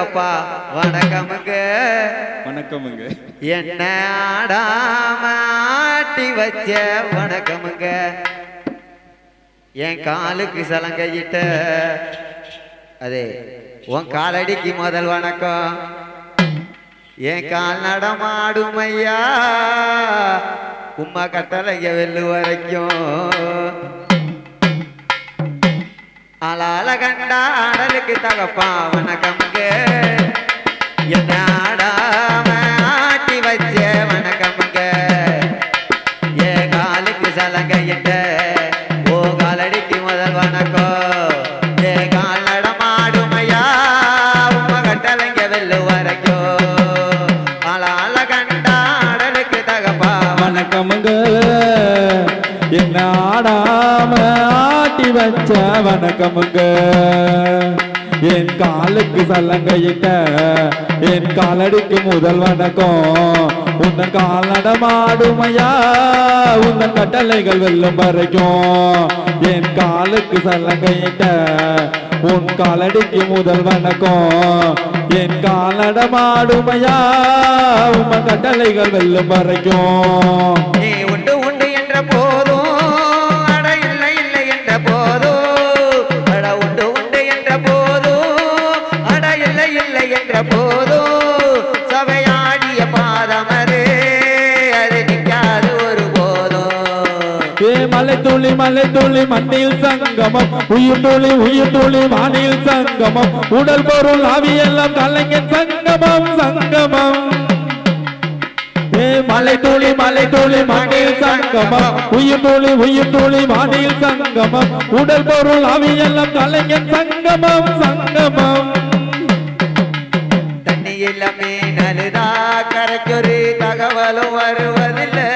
அப்பா வணக்கமுங்க. வணக்கமுங்க. என்ன ஆடாம ஆட்டி வச்ச வணக்கமுங்க. என் காலுக்கு சலங்கையிட்ட அதே உன் காலடிக்கு முதல் வணக்கம். என் கால் நடமாடும் ஐயா உம்மா கட்டளைங்க வெள்ளு வரைக்கும். ஆளால கண்டா ஆடலுக்கு தகப்பா வணக்கமுங்க. என்ன ஆடாம ஆட்டி வச்ச வணக்கமுங்க. என் காலுக்கு சலங்கையிட்ட ஓ காலடிக்கு முதல் வணக்கம். என் கால் நடமாடும் ஐயா உம்மா கட்டளைங்க வெள்ளு வரைக்கும். ஆளால கண்டா ஆடலுக்கு தகப்பா வணக்கமுங்க. என்ன ஆடாம ஆட்டி வச்ச வணக்கமுங்க. என் காலுக்கு சல்லங்கையிட்ட என் காலடிக்கு முதல் வணக்கம். உந்தன் கால் நடமாடுமையா உந்தன் கட்டளைகள் வெல்லும் வரைக்கும். என் காலுக்கு சல்லங்கையிட்ட உன் காலடிக்கு முதல் வணக்கம். என் கால் நடமாடுமையா உன் கட்டளைகள் வெல்லும் வரைக்கும். நீ உண்டு உண்டு என்ற போதும் அட இல்லை இல்லை என்ற போதும் அட உண்டு உண்டு என்ற போதும் அட இல்லை இல்லை என்ற போதும் சபையாடிய பாதமரே அது நிற்காது ஒரு போதும். மலை துளி மண்ணில் சங்கமம் உயிர் துளி வானில் சங்கமம் உடல் பொருள் ஆவியெல்லாம் கலைஞன் சங்கமம் சங்கமம். மலை துளி மண்ணில் சங்கமம் உயிர் துளி வானில் சங்கமம் உடல் பொருள் ஆவியெல்லாம் கலைஞன் சங்கமம் சங்கமம். தண்ணியில் மீன் அழுதா கரைக்கொரு தகவலும் வருவதில்லை.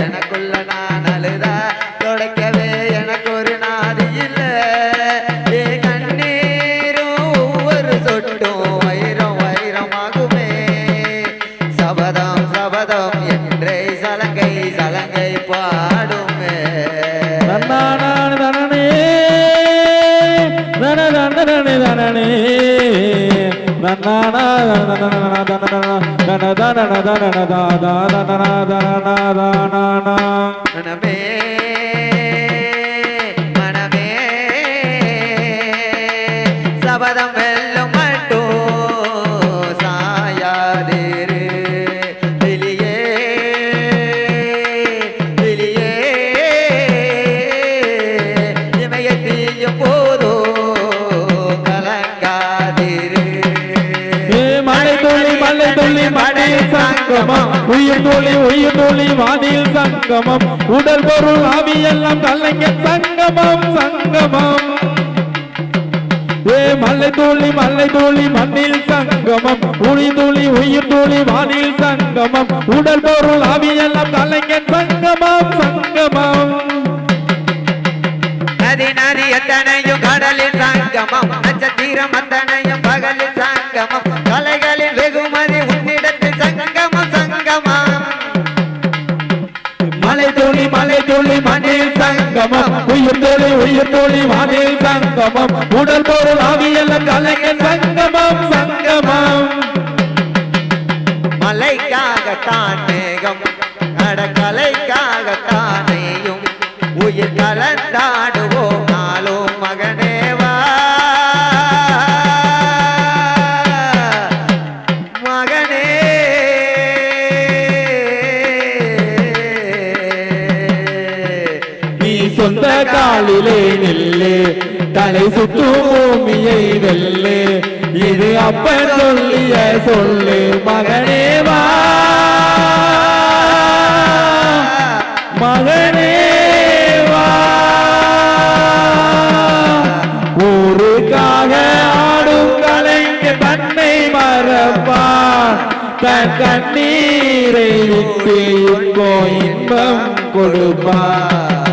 எனக்குள்ள நான் அழுதா தொடக்கவே எனக்கு ஒரு நாதி இல்லை. ஏ கண்ணீரும் ஒவ்வொரு சொட்டும் வைரம் வைரமாகுமே. சபதம் சபதம் என்றே சலங்கை சலங்கை பாடுமே. தனனே தனனே தனனே மனமே மனமே சபதம் வெல்லும் மட்டும் சாயாதேரு வெளியே வெளியே இமயத்தையும் போதோ கலங்காதிரு. மலை துளி மண்ணில் சங்கமம் உயிர் துளி வானில் சங்கமம் உடல் பொருள் ஆவியெல்லாம் கலைஞன் சங்கமம் சங்கமம். மலை துளி மண்ணில் சங்கமம் உயிர் துளி வானில் சங்கமம் உடல் பொருள் ஆவியெல்லாம் கலைஞன் சங்கமம் சங்கமம். நதி நதி எத்தனையும் கடலில் சங்கமம் நட்சத்திரம் அத்தனையும் பகலில் சங்கமம் கலைகளின் வெகுமதி உன்னிடத்தில் சங்கமம் சங்கமம். மலை துளி மண்ணில் சங்கமம் உயிர் துளி வானில் சங்கமம் உடல் பொருள் ஆவியெல்லாம் கலைஞன் சங்கமம் சங்கமம். மலைக்காகத்தான் மேகம் கடற்கலைக்காகத்தானேயும் உயிர் கலந்தாடுவோம் நாளும் மகனேவா மகனே. நீ சொந்த காலிலே நில்லு தலை சுத்து பூமியை வெல்லு இது அப்ப சொல்லிய சொல்லு மகனேவா மகனேவா. ஊருக்காக ஆடும் கலைஞர் தன்னை மறப்பான் தன் கண்ணீரை விட்டு இப்போ இன்பம் கொடுப்பான்.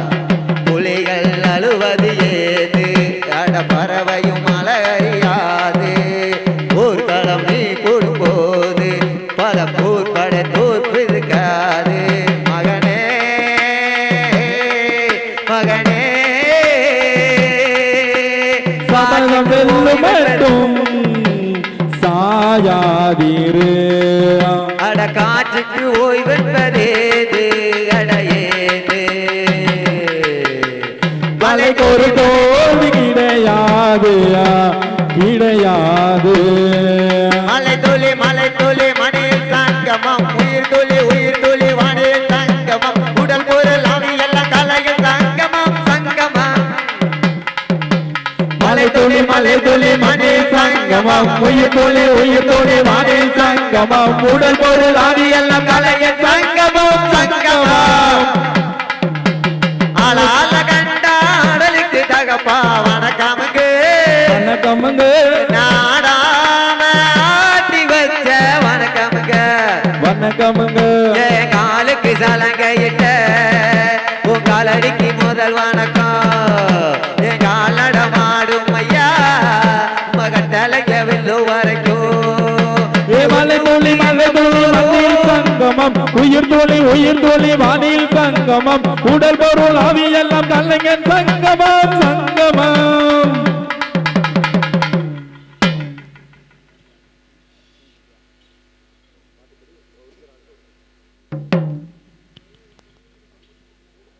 புலிகள் அழுவது ஏது அட பறவையும் அலறியாது. ஊர்வலம் நீ போடும்போது பல போர்படை தோற்று இருக்காது மகனே மகனே. சபதம் வெல்லும் மட்டும் மாயாதீரு அட காற்றுக்கு ஓய்வென்பதேது அடையேது மலைக்கு ஒரு தோல்வி கிடையாது கிடையாது மலை துளி மணியில் சங்கமம் உயிர் துளி வானில் சங்கமம் உடல் பொருள் அவை எல்லாம் கலையில் சங்கமம் சங்கமம் மலை துளி மணியில் சங்கமம் உயிர் துளி வானில் சங்கமம் உடல் பொருள் ஆதி எல்லாம் கலையில் சங்கமம் சங்கமம் ஆளால கண்டாடலுக்கு தகப்பா வணக்கமுங்க வணக்கமுங்க நாடாம ஆட்டி வச்ச வணக்கமுங்க வணக்கமுங்க என் காலுக்கு சலங்கையிட்ட உன் காலடிக்கு முதல் வணக்கம் என் காலட மாடும் ஐயா மகன் தலைக்க வெல்லு வரைக்கும் மலை துளி மண்ணில் சங்கமம் உயிர் துளி வானில் சங்கமம் உடல் பொருள் ஆவி எல்லாம் கலைஞன் சங்கமம் சங்கமம்